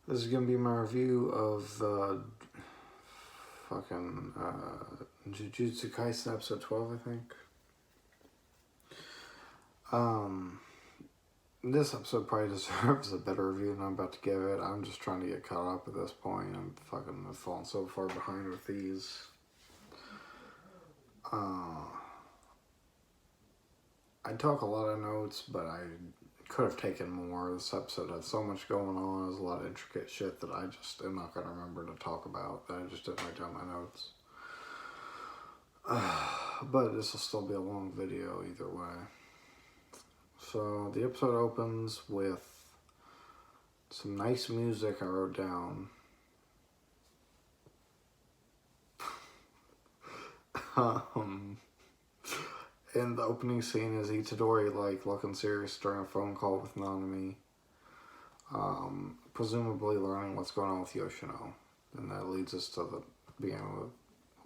This is gonna be my review of Jujutsu Kaisen episode 12, I think. This episode probably deserves a better review than I'm about to give it. I'm just trying to get caught up at this point. I've fallen so far behind with these. I took a lot of notes, but I could have taken more. This episode had so much going on. There's a lot of intricate shit that I just am not going to remember to talk about. That I just didn't write down my notes. But this will still be a long video either way. So the episode opens with some nice music I wrote down. In the opening scene is Itadori looking serious during a phone call with Nanami. Presumably learning what's going on with Yoshino. And that leads us to the beginning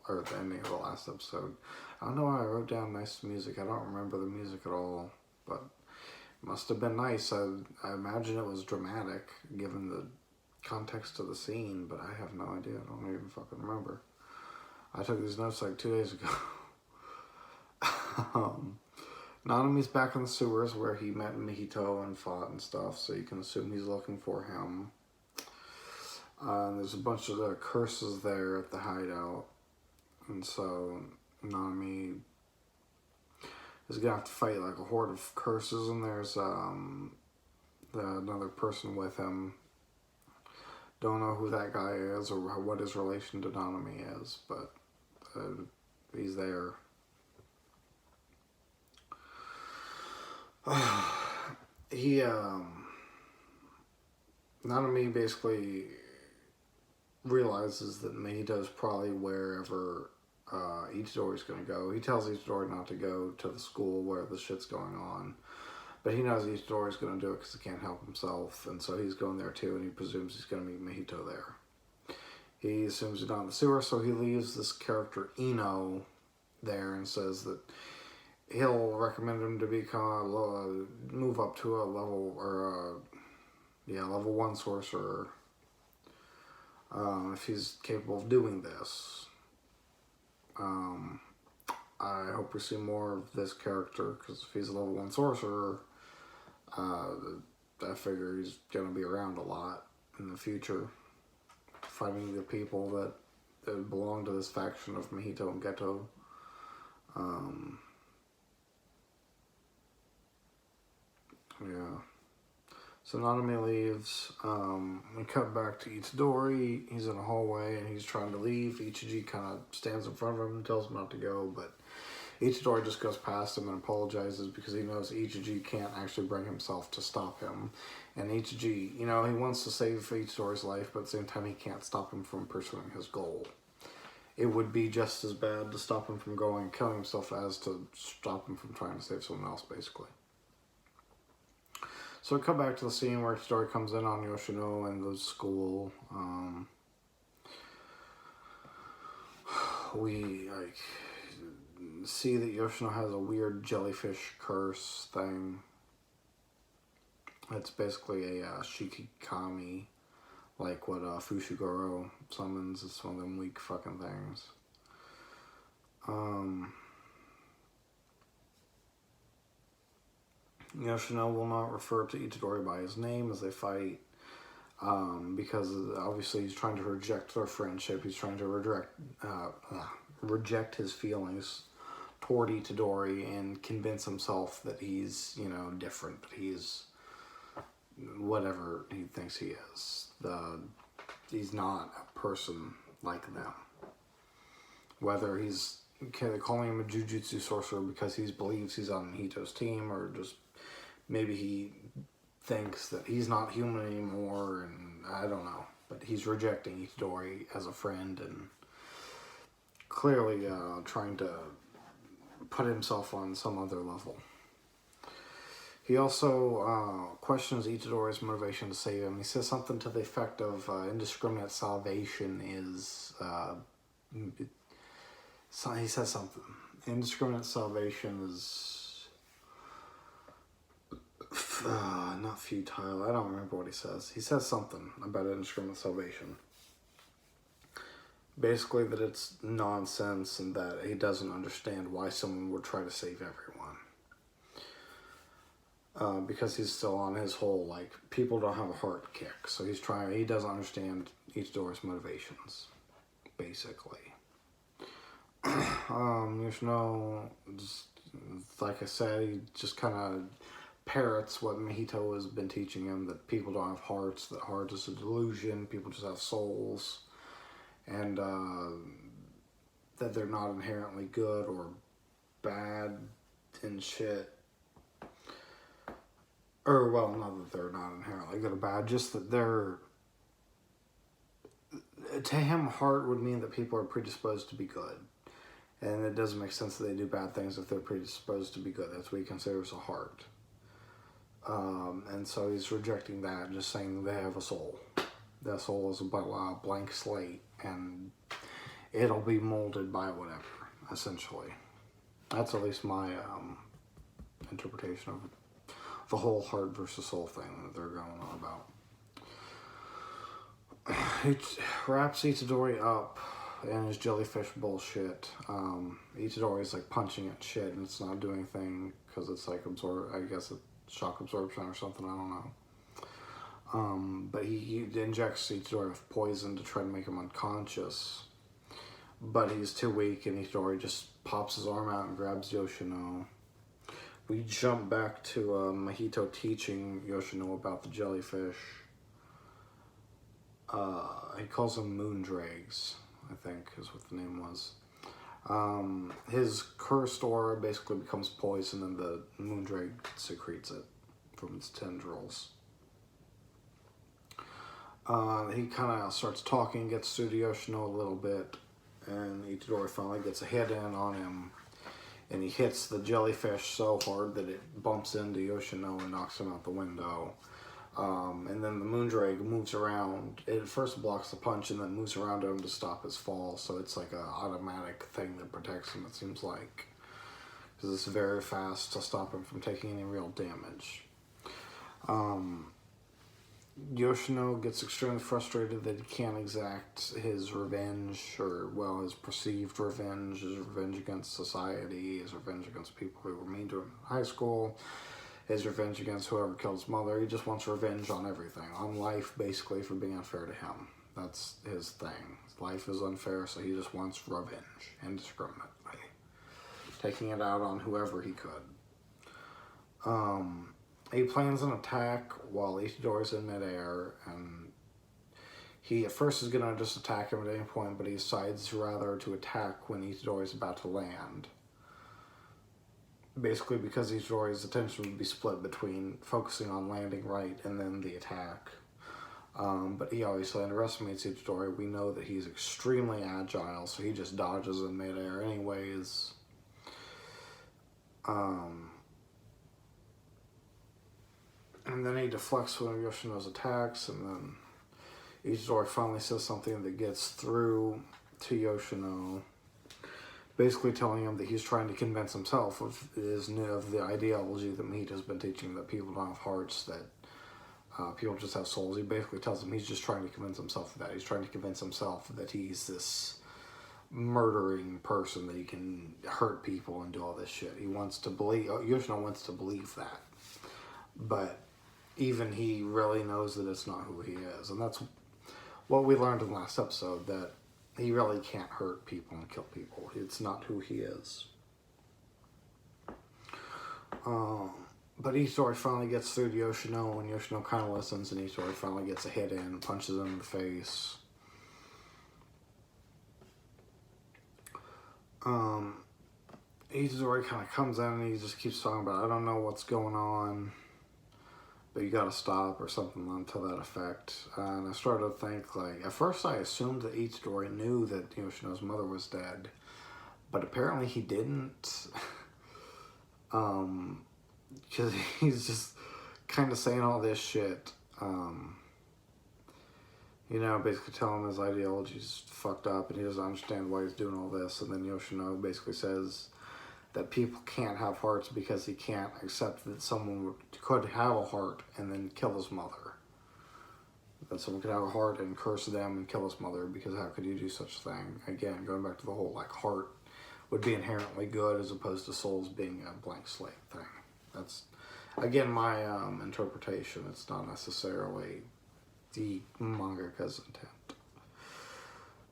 or the ending of the last episode. I don't know why I wrote down nice music. I don't remember the music at all, but it must have been nice. I imagine it was dramatic given the context of the scene, but I have no idea. I don't even fucking remember. I took these notes like 2 days ago. Nanami's back in the sewers where he met Mihito and fought and stuff, so you can assume he's looking for him. There's a bunch of the curses there at the hideout, and so Nanami is gonna have to fight like a horde of curses, and there's another person with him. Don't know who that guy is or what his relation to Nanami is, but he's there. Nanami basically realizes that Mihito's probably wherever Itadori's going to go. He tells Itadori not to go to the school where the shit's going on, but he knows Itadori's going to do it because he can't help himself, and so he's going there too, and he presumes he's going to meet Mihito there. He assumes he's not in the sewer, so he leaves this character Ino there and says that he'll recommend him to become move up to a level level 1 sorcerer if he's capable of doing this. I hope we see more of this character, because if he's a level 1 sorcerer, I figure he's gonna be around a lot in the future, fighting the people that belong to this faction of Mihito and Geto. Yeah. So Nanami leaves. We cut back to Itadori. He's in a hallway and he's trying to leave. Ichiji kind of stands in front of him and tells him not to go, but Itadori just goes past him and apologizes because he knows Ichiji can't actually bring himself to stop him. And Ichiji, he wants to save Itadori's life, but at the same time he can't stop him from pursuing his goal. It would be just as bad to stop him from going and killing himself as to stop him from trying to save someone else, basically. So we come back to the scene where Itadori comes in on Yoshino and the school. We see that Yoshino has a weird jellyfish curse thing. It's basically a Shikigami, like what Fushiguro summons. It's one of them weak fucking things. Yoshino will not refer to Itadori by his name as they fight, because obviously he's trying to reject their friendship. He's trying to reject his feelings toward Itadori and convince himself that he's, different, that he's whatever he thinks he is. He's not a person like them. Whether he's calling him a Jujutsu sorcerer because he believes he's on Mihito's team, or just maybe he thinks that he's not human anymore, and I don't know. But he's rejecting Itadori as a friend and clearly trying to put himself on some other level. He also questions Itadori's motivation to save him. He says something to the effect of indiscriminate salvation is... he says something. Indiscriminate salvation is not futile. I don't remember what he says. He says something about indiscriminate salvation. Basically that it's nonsense and that he doesn't understand why someone would try to save everyone. Because he's still on his whole, like, people don't have a heart kick. So he doesn't understand Itadori's motivations, basically. Yoshino, just, like I said, he just kind of parrots what Mahito has been teaching him, that people don't have hearts, that heart is a delusion, people just have souls, and that they're not inherently good or bad and shit. Or, well, not that they're not inherently good or bad, just that they're... To him, heart would mean that people are predisposed to be good. And it doesn't make sense that they do bad things if they're predisposed to be good. That's what he considers a heart. And so he's rejecting that and just saying they have a soul. That soul is a blank slate, and it'll be molded by whatever, essentially. That's at least my interpretation of the whole heart versus soul thing that they're going on about. He wraps Itadori up in his jellyfish bullshit. Itadori's like punching at shit and it's not doing anything because it's like I guess it's shock absorption or something, I don't know. But he injects Itadori with poison to try to make him unconscious. But he's too weak and Itadori just pops his arm out and grabs Yoshino. We jump back to Mahito teaching Yoshino about the jellyfish. He calls them moondrakes, I think is what the name was. His cursed aura basically becomes poison and the moondrake secretes it from its tendrils. He kind of starts talking, gets through to Yoshino a little bit, and Itadori finally gets a hit in on him. And he hits the jellyfish so hard that it bumps into Yoshino and knocks him out the window. And then the moondrake moves around. It first blocks the punch and then moves around him to stop his fall. So it's like an automatic thing that protects him, it seems like. Because it's very fast to stop him from taking any real damage. Yoshino gets extremely frustrated that he can't exact his revenge, or, well, his perceived revenge, his revenge against society, his revenge against people who were mean to him in high school, his revenge against whoever killed his mother. He just wants revenge on everything, on life, basically, for being unfair to him. That's his thing. Life is unfair, so he just wants revenge, indiscriminately, taking it out on whoever he could. He plans an attack while Itadori's in midair, and he at first is going to just attack him at any point, but he decides rather to attack when Itadori's about to land. Basically because Itadori's attention would be split between focusing on landing right and then the attack. But he obviously underestimates Itadori. We know that he's extremely agile, so he just dodges in midair anyways. And then he deflects one of Yoshino's attacks, and then Itadori finally says something that gets through to Yoshino, basically telling him that he's trying to convince himself of the ideology that Mahito has been teaching, that people don't have hearts, that people just have souls. He basically tells him he's just trying to convince himself of that. He's trying to convince himself that he's this murdering person, that he can hurt people and do all this shit. He wants to believe, Yoshino wants to believe that. But even he really knows that it's not who he is. And that's what we learned in the last episode, that he really can't hurt people and kill people. It's not who he is. But Itadori finally gets through to Yoshino, and Yoshino kind of listens, and Itadori finally gets a hit in and punches him in the face. Itadori kind of comes in and he just keeps talking about, I don't know what's going on, but you gotta stop, or something to that effect. And I started to think, like, at first I assumed that Itadori knew that Yoshino's mother was dead, but apparently he didn't. Because he's just kind of saying all this shit, you know, basically telling him his ideology's fucked up and he doesn't understand why he's doing all this. And then Yoshino basically says that people can't have hearts because he can't accept that someone could have a heart and then kill his mother. That someone could have a heart and curse them and kill his mother, because how could you do such a thing? Again, going back to the whole like heart would be inherently good as opposed to souls being a blank slate thing. That's, again, my interpretation. It's not necessarily the mangaka's intent.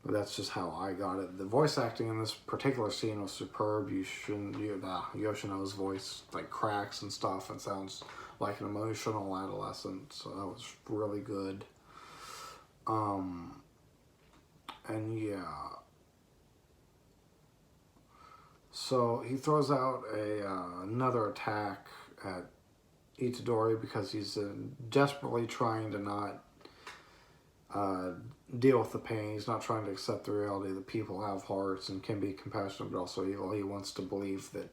But that's just how I got it. The voice acting in this particular scene was superb. Yoshino's voice like cracks and stuff and sounds like an emotional adolescent, so that was really good. And yeah. So he throws out another attack at Itadori because he's desperately trying to not deal with the pain. He's not trying to accept the reality that people have hearts and can be compassionate but also evil. He wants to believe that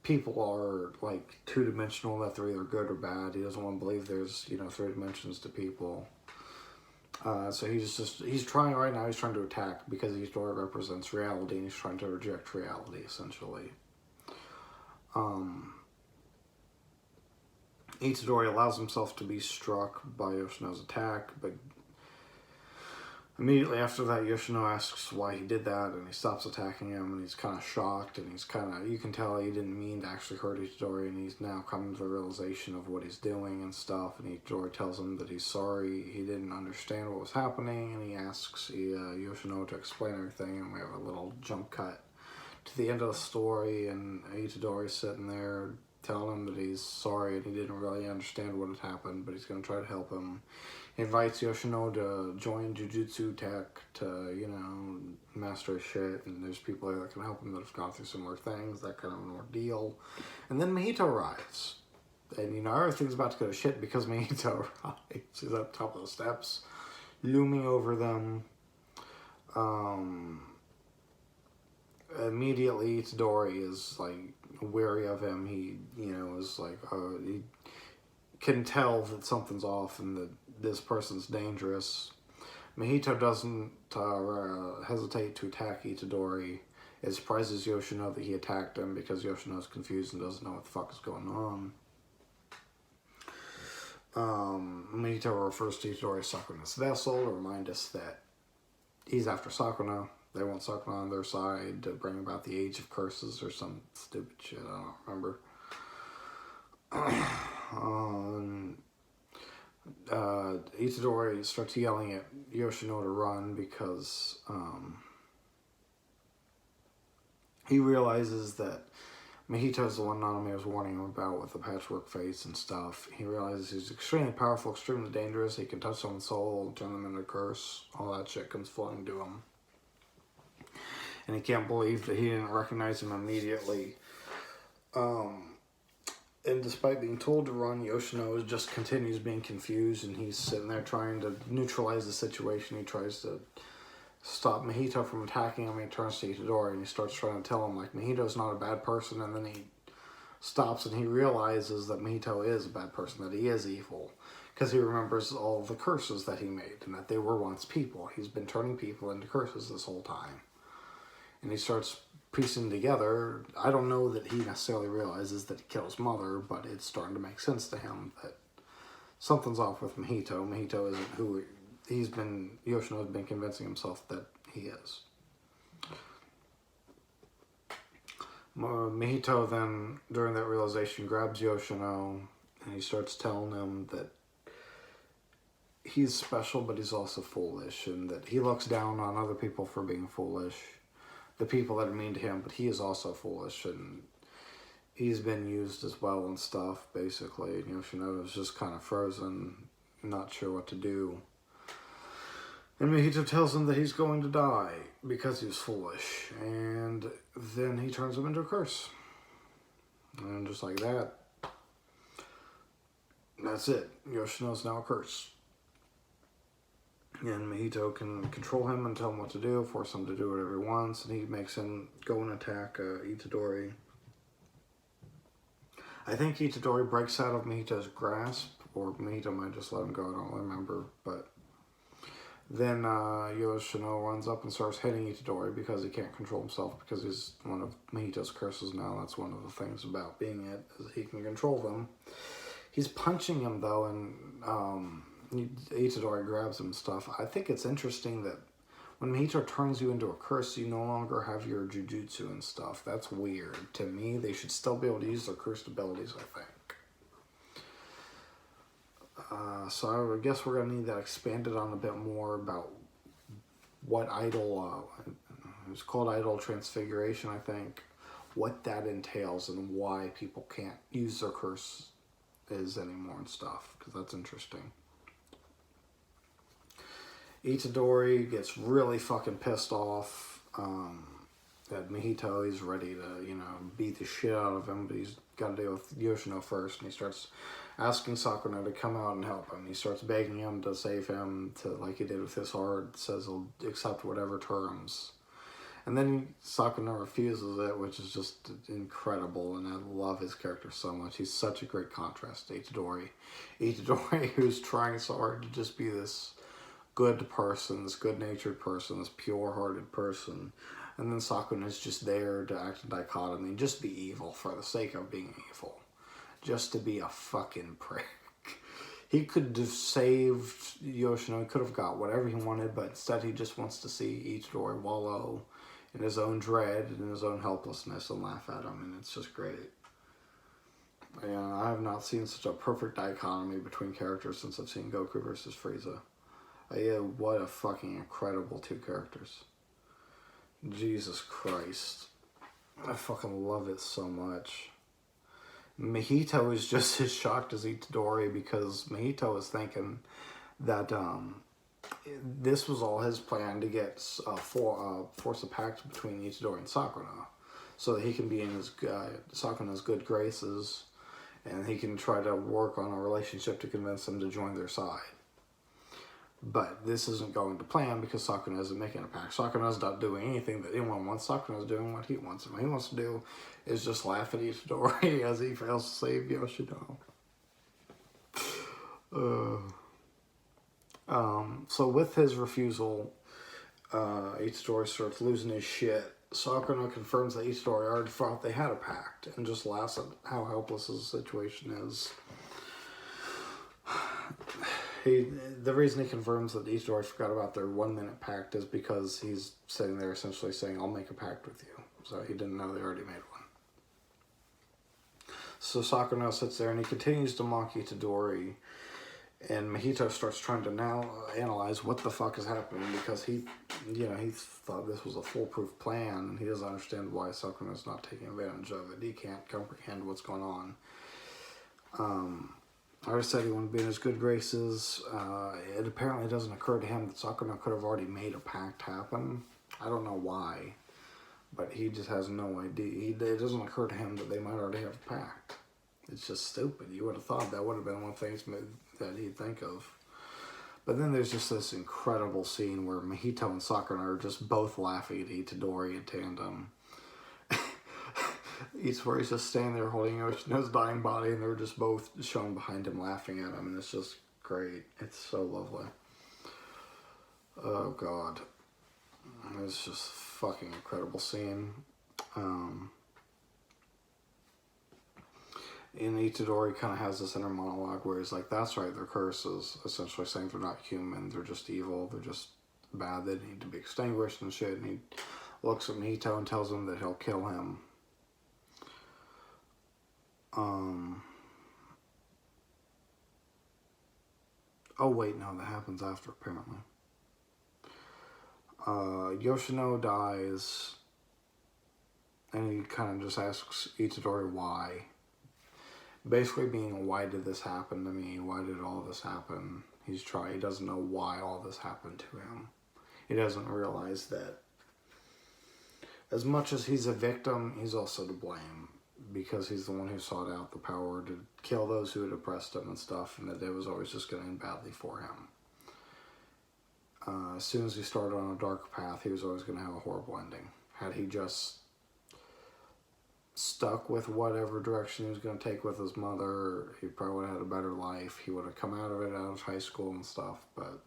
people are like two-dimensional, that they're either good or bad. He doesn't want to believe there's, you know, 3 dimensions to people. So he's trying right now, he's trying to attack because Itadori represents reality and he's trying to reject reality, essentially. Itadori allows himself to be struck by Yoshino's attack, but immediately after that, Yoshino asks why he did that, and he stops attacking him, and he's kind of shocked, and he's kind of, you can tell he didn't mean to actually hurt Itadori, and he's now coming to the realization of what he's doing and stuff, and Itadori tells him that he's sorry, he didn't understand what was happening, and he asks Yoshino to explain everything, and we have a little jump cut to the end of the story, and Itadori's sitting there telling him that he's sorry and he didn't really understand what had happened, but he's going to try to help him. He invites Yoshino to join Jujutsu Tech to, you know, master his shit, and there's people there that can help him that have gone through similar things, that kind of an ordeal. And then Mahito arrives. And, you know, everything's about to go to shit because Mahito arrives. He's at the top of the steps, looming over them. Immediately, Itadori is, like, wary of him. He, you know, is like, he can tell that something's off and that this person's dangerous. Mahito doesn't hesitate to attack Itadori. It surprises Yoshino that he attacked him because Yoshino's confused and doesn't know what the fuck is going on. Mahito refers to Itadori as Sakuna's vessel to remind us that he's after Sakuna. They want Sakuna on their side to bring about the Age of Curses or some stupid shit, I don't remember. Itadori starts yelling at Yoshino to run because he realizes that Mahito's the one Nanami was warning him about with the patchwork face and stuff. He realizes he's extremely powerful, extremely dangerous. He can touch someone's soul and turn them into a curse. All that shit comes flooding to him. And he can't believe that he didn't recognize him immediately. And despite being told to run, Yoshino just continues being confused, and he's sitting there trying to neutralize the situation. He tries to stop Mahito from attacking him. He turns to Itadori and he starts trying to tell him, like, Mahito's not a bad person, and then he stops and he realizes that Mahito is a bad person, that he is evil, because he remembers all the curses that he made and that they were once people. He's been turning people into curses this whole time. And he starts piecing together. I don't know that he necessarily realizes that he killed his mother, but it's starting to make sense to him that something's off with Mahito. Mahito isn't who Yoshino's been convincing himself that he is. Mahito then, during that realization, grabs Yoshino and he starts telling him that he's special, but he's also foolish, and that he looks down on other people for being foolish. The people that are mean to him, but he is also foolish, and he's been used as well and stuff, basically. And Yoshino is just kind of frozen, not sure what to do. And Mahito tells him that he's going to die because he was foolish, and then he turns him into a curse. And just like that, that's it. Yoshino's now a curse. And Mahito can control him and tell him what to do, force him to do whatever he wants, and he makes him go and attack Itadori. I think Itadori breaks out of Mahito's grasp, or Mahito might just let him go, I don't remember, but Then Yoshino runs up and starts hitting Itadori because he can't control himself because he's one of Mahito's curses now. That's one of the things about being it, is he can control them. He's punching him though, and Itadori grabs him and stuff. I think it's interesting that when Mahito turns you into a curse, you no longer have your Jujutsu and stuff. That's weird. To me, they should still be able to use their cursed abilities, I think. So I guess we're going to need that expanded on a bit more about what idol, it's called idol transfiguration, I think, what that entails and why people can't use their curses anymore and stuff, because that's interesting. Itadori gets really fucking pissed off at Mahito. He's ready to, beat the shit out of him, but he's got to deal with Yoshino first, and he starts asking Sakura to come out and help him. He starts begging him to save him, to like he did with his heart, says he'll accept whatever terms. And then Sakura refuses it, which is just incredible, and I love his character so much. He's such a great contrast to Itadori. Itadori, who's trying so hard to just be this good person, this good-natured person, this pure-hearted person. And then Sakura is just there to act in dichotomy, just be evil for the sake of being evil. Just to be a fucking prick. He could have saved Yoshino, he could have got whatever he wanted, but instead he just wants to see Itadori wallow in his own dread and his own helplessness and laugh at him, and it's just great. And I have not seen such a perfect dichotomy between characters since I've seen Goku versus Frieza. What a fucking incredible two characters. Jesus Christ. I fucking love it so much. Mahito is just as shocked as Itadori because Mahito is thinking that this was all his plan to get force a pact between Itadori and Sakura, so that he can be in his Sakura's good graces, and he can try to work on a relationship to convince him to join their side. But this isn't going to plan because Sakura isn't making a pact. Sakura's not doing anything that anyone wants. Sakura's doing what he wants. And what he wants to do is just laugh at Itadori as he fails to save Yoshino. So with his refusal, Itadori starts losing his shit. Sakura confirms that Itadori already thought they had a pact and just laughs at how helpless his situation is. The reason he confirms that Itadori forgot about their 1 minute pact is because he's sitting there essentially saying, I'll make a pact with you. So he didn't know they already made one. So Sakura now sits there and he continues to mock Itadori. And Mahito starts trying to now analyze what the fuck is happening because he thought this was a foolproof plan. And he doesn't understand why Sakura's not taking advantage of it. He can't comprehend what's going on. I already said he wanted to be in his good graces. It apparently doesn't occur to him that Sakura could have already made a pact happen. I don't know why, but he just has no idea. It doesn't occur to him that they might already have a pact. It's just stupid. You would have thought that would have been one thing that he'd think of. But then there's just this incredible scene where Mahito and Sakura are just both laughing at Itadori in tandem. Itadori's just standing there holding Yoshino's dying body, and they're just both shown behind him laughing at him, and it's just great. It's so lovely. Oh god. It's just a fucking incredible scene. And Itadori kind of has this inner monologue where he's like, that's right, they're curses, essentially saying they're not human, they're just evil, they're just bad, they need to be extinguished and shit, and he looks at Mahito and tells him that he'll kill him. Oh wait, no, that happens after, apparently. Yoshino dies, and he kind of just asks Itadori why. Basically being, why did this happen to me? Why did all this happen? He doesn't know why all this happened to him. He doesn't realize that as much as he's a victim, he's also to blame. Because he's the one who sought out the power to kill those who had oppressed him and stuff, and that it was always just going to end badly for him. As soon as he started on a dark path, he was always going to have a horrible ending. Had he just stuck with whatever direction he was going to take with his mother, he probably would have had a better life. He would have come out of it, out of high school and stuff, but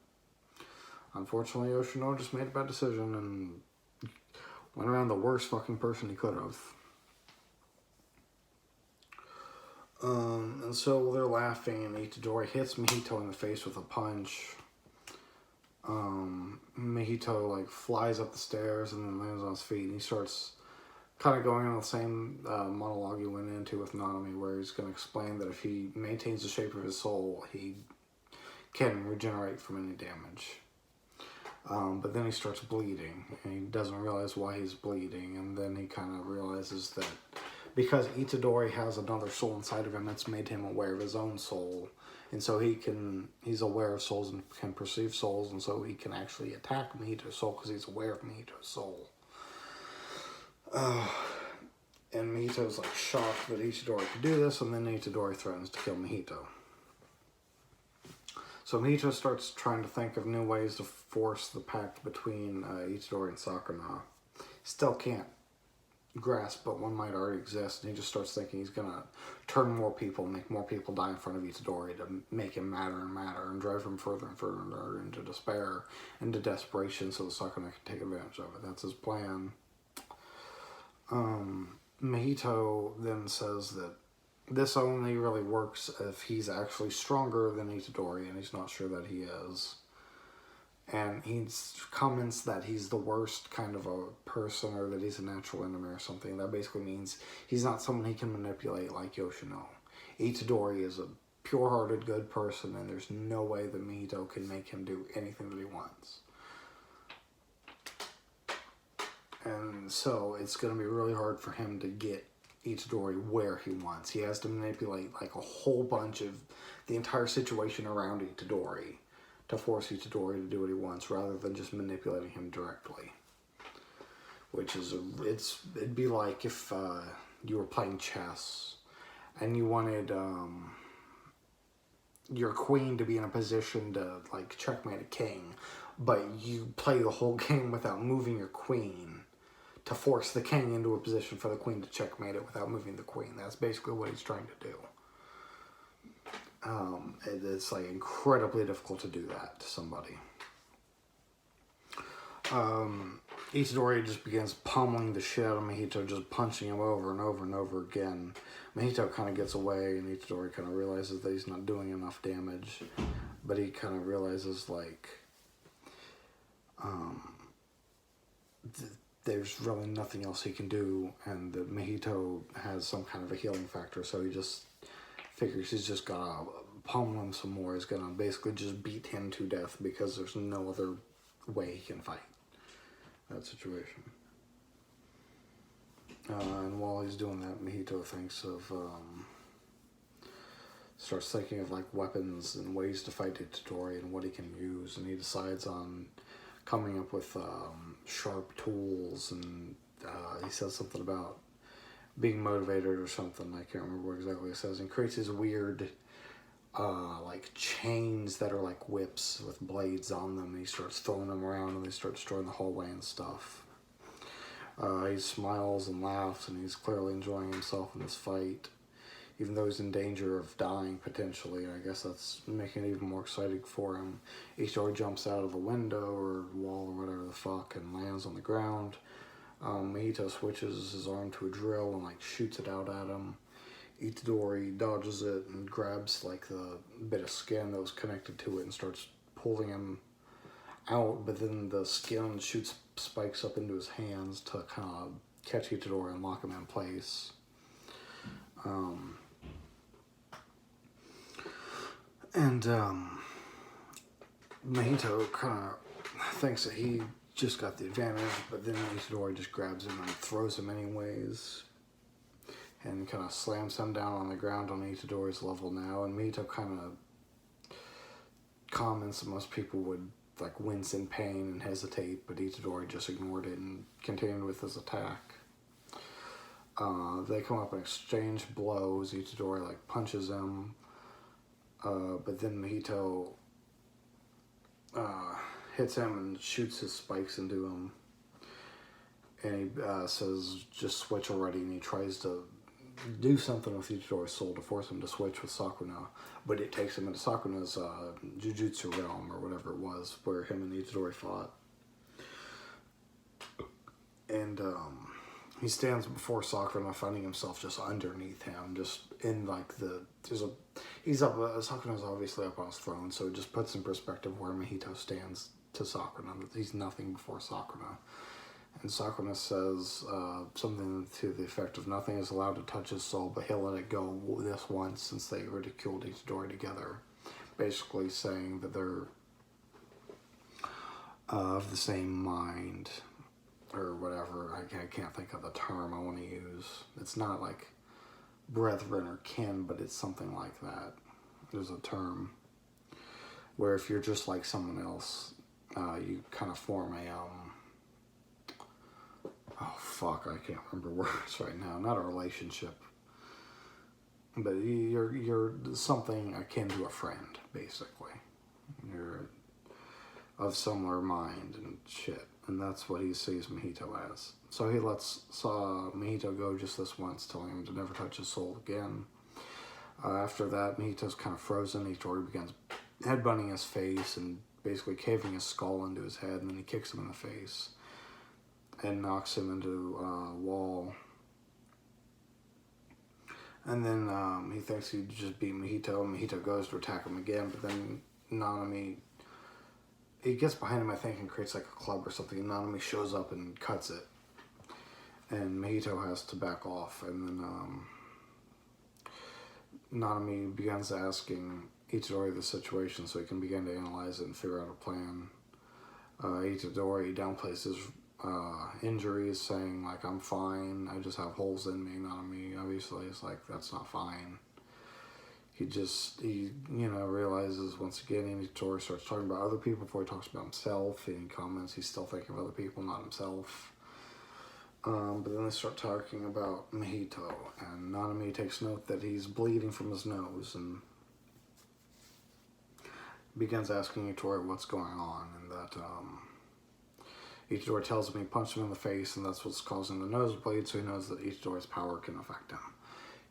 Unfortunately, Yoshino just made a bad decision and went around the worst fucking person he could have. And so they're laughing, and Itadori hits Mahito in the face with a punch. Mahito like flies up the stairs and then lands on his feet, and he starts kind of going on the same monologue he went into with Nanami, where he's going to explain that if he maintains the shape of his soul, he can regenerate from any damage. But then he starts bleeding, and he doesn't realize why he's bleeding, and then he kind of realizes that because Itadori has another soul inside of him, it's made him aware of his own soul, and so he's aware of souls and can perceive souls, and so he can actually attack Mahito's soul because he's aware of Mahito's soul. And Mahito's like shocked that Itadori could do this, and then Itadori threatens to kill Mahito. So Mahito starts trying to think of new ways to force the pact between Itadori and Sakuna. Still can't grasp, but one might already exist, and he just starts thinking he's gonna turn more people, make more people die in front of Itadori to make him madder and madder, and drive him further and further into despair, into desperation, so that Sakuna can take advantage of it. That's his plan. Mahito then says that this only really works if he's actually stronger than Itadori, and he's not sure that he is. And he comments that he's the worst kind of a person, or that he's a natural enemy or something. That basically means he's not someone he can manipulate like Yoshino. Itadori is a pure-hearted, good person, and there's no way that Mahito can make him do anything that he wants. And so it's going to be really hard for him to get Itadori where he wants. He has to manipulate like a whole bunch of the entire situation around Itadori to force Itadori to do what he wants, rather than just manipulating him directly. Which is, it'd be like if you were playing chess and you wanted your queen to be in a position to like checkmate a king, but you play the whole game without moving your queen to force the king into a position for the queen to checkmate it without moving the queen. That's basically what he's trying to do. It's like incredibly difficult to do that to somebody. Itadori just begins pummeling the shit out of Mahito, just punching him over and over and over again. Mahito kind of gets away, and Itadori kind of realizes that he's not doing enough damage, but he kind of realizes like there's really nothing else he can do, and that Mahito has some kind of a healing factor, so he just figures he's just gotta pummel him some more. He's gonna basically just beat him to death, because there's no other way he can fight that situation. And while he's doing that, Mahito thinks of starts thinking of like weapons and ways to fight Itadori and what he can use, and he decides on coming up with sharp tools, and he says something about being motivated or something. I can't remember what exactly it says. And creates these weird like chains that are like whips with blades on them, and he starts throwing them around, and they start destroying the hallway and stuff. He smiles and laughs, and he's clearly enjoying himself in this fight, even though he's in danger of dying potentially. I guess that's making it even more exciting for him. Itadori jumps out of the window or wall or whatever the fuck and lands on the ground. Mahito switches his arm to a drill and like shoots it out at him. Itadori dodges it and grabs like the bit of skin that was connected to it and starts pulling him out, but then the skin shoots spikes up into his hands to kind of catch Itadori and lock him in place. Mahito kind of thinks that he just got the advantage, but then Itadori just grabs him and throws him anyways, and kind of slams him down on the ground on Itadori's level now. And Mahito kind of comments that most people would like wince in pain and hesitate, but Itadori just ignored it and continued with his attack. They come up and exchange blows. Itadori like punches him, but then Mahito hits him and shoots his spikes into him. And he says, "Just switch already," and he tries to do something with Itadori's soul to force him to switch with Sakuna, but it takes him into Sakuna's Jujutsu realm or whatever it was, where him and Itadori fought. And he stands before Sakuna, finding himself just underneath him, just in like he's up. Sakuna's obviously up on his throne, so it just puts in perspective where Mahito stands to Sakuna. He's nothing before Sakuna. And Sakuna says something to the effect of nothing is allowed to touch his soul, but he'll let it go this once since they ridiculed Itadori together. Basically saying that they're of the same mind or whatever. I can't think of the term I want to use. It's not like brethren or kin, but it's something like that. There's a term where if you're just like someone else, you kind of form a oh fuck, I can't remember words right now. Not a relationship, but you're something akin to a friend, basically. You're of similar mind and shit, and that's what he sees Mahito as. So he lets Mahito go just this once, telling him to never touch his soul again. After that, Mahito's kind of frozen. Itadori begins headbutting his face and basically caving his skull into his head, and then he kicks him in the face and knocks him into a wall. And then he thinks he just beat Mahito. Mahito goes to attack him again, but then Nanami, he gets behind him, I think, and creates like a club or something, and Nanami shows up and cuts it. And Mahito has to back off, and then Nanami begins asking Itadori the situation so he can begin to analyze it and figure out a plan. Itadori downplays his injuries, saying like, I'm fine, I just have holes in me. Nanami obviously is like, that's not fine. He realizes once again, Itadori starts talking about other people before he talks about himself, and he comments he's still thinking of other people, not himself. But then they start talking about Mahito, and Nanami takes note that he's bleeding from his nose and begins asking Itadori what's going on, and that Itadori tells him he punched him in the face and that's what's causing the nosebleed, so he knows that Itadori's power can affect him.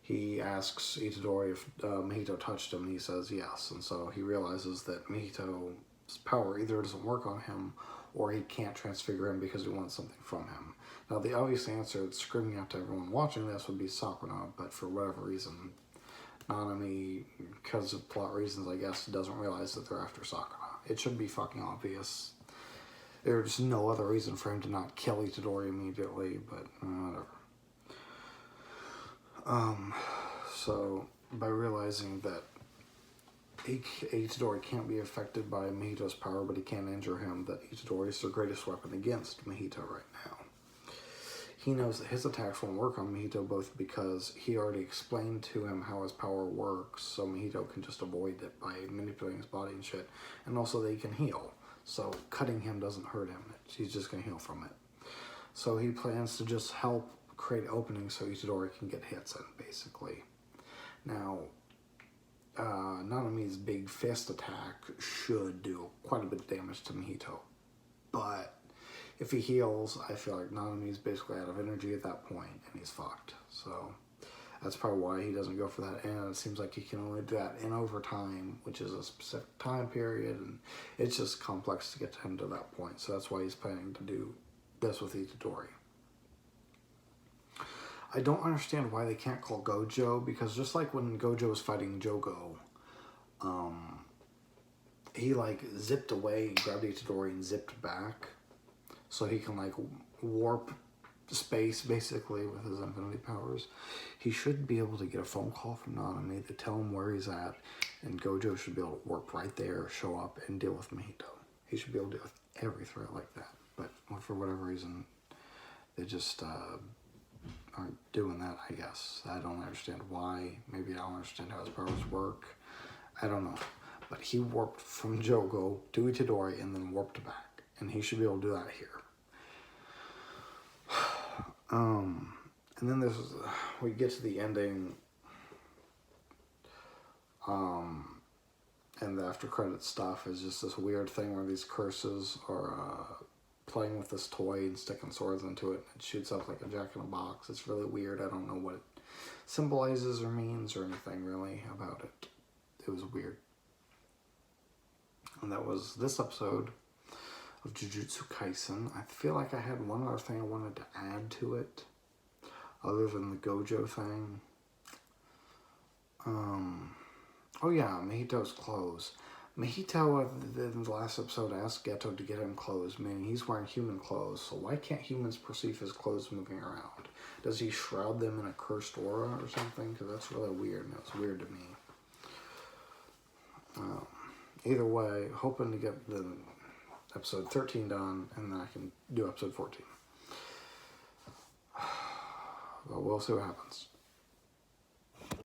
He asks Itadori if Mahito touched him, and he says yes, and so he realizes that Mahito's power either doesn't work on him or he can't transfigure him because he wants something from him. Now, the obvious answer that's screaming out to everyone watching this would be Sakuna, but for whatever reason, Nanami, because of plot reasons, I guess, doesn't realize that they're after Sakuna. It should be fucking obvious. There's no other reason for him to not kill Itadori immediately, but whatever. So, by realizing that Itadori can't be affected by Mahito's power, but he can injure him, that Itadori is the greatest weapon against Mahito right now. He knows that his attacks won't work on Mahito, both because he already explained to him how his power works, so Mahito can just avoid it by manipulating his body and shit, and also that he can heal. So cutting him doesn't hurt him. He's just going to heal from it. So he plans to just help create openings so Itadori can get hits in, basically. Now, Nanami's big fist attack should do quite a bit of damage to Mahito. But if he heals, I feel like Nanami's basically out of energy at that point, and he's fucked. So that's probably why he doesn't go for that. And it seems like he can only do that in overtime, which is a specific time period, and it's just complex to get him to that point. So that's why he's planning to do this with Itadori. I don't understand why they can't call Gojo, because just like when Gojo was fighting Jogo, he like zipped away and grabbed Itadori and zipped back, so he can like warp space basically with his infinity powers. He should be able to get a phone call from Nanami to tell him where he's at, and Gojo should be able to warp right there, show up, and deal with Mahito. He should be able to deal with every threat like that, but for whatever reason, they just aren't doing that, I guess. I don't understand why. Maybe I don't understand how his powers work. I don't know. But he warped from Jogo to Itadori and then warped back. And he should be able to do that here. And then we get to the ending. And the after credit stuff is just this weird thing where these curses are playing with this toy and sticking swords into it, and it shoots up like a jack in a box. It's really weird. I don't know what symbolizes or means or anything really about it. It was weird. And that was this episode of Jujutsu Kaisen. I feel like I had one other thing I wanted to add to it, other than the Gojo thing. Oh yeah, Mahito's clothes. Mahito in the last episode asked Geto to get him clothes, meaning he's wearing human clothes, so why can't humans perceive his clothes moving around? Does he shroud them in a cursed aura or something? Because that's really weird, and it's weird to me. Either way, hoping to get the episode 13 done, and then I can do episode 14. But we'll see what happens.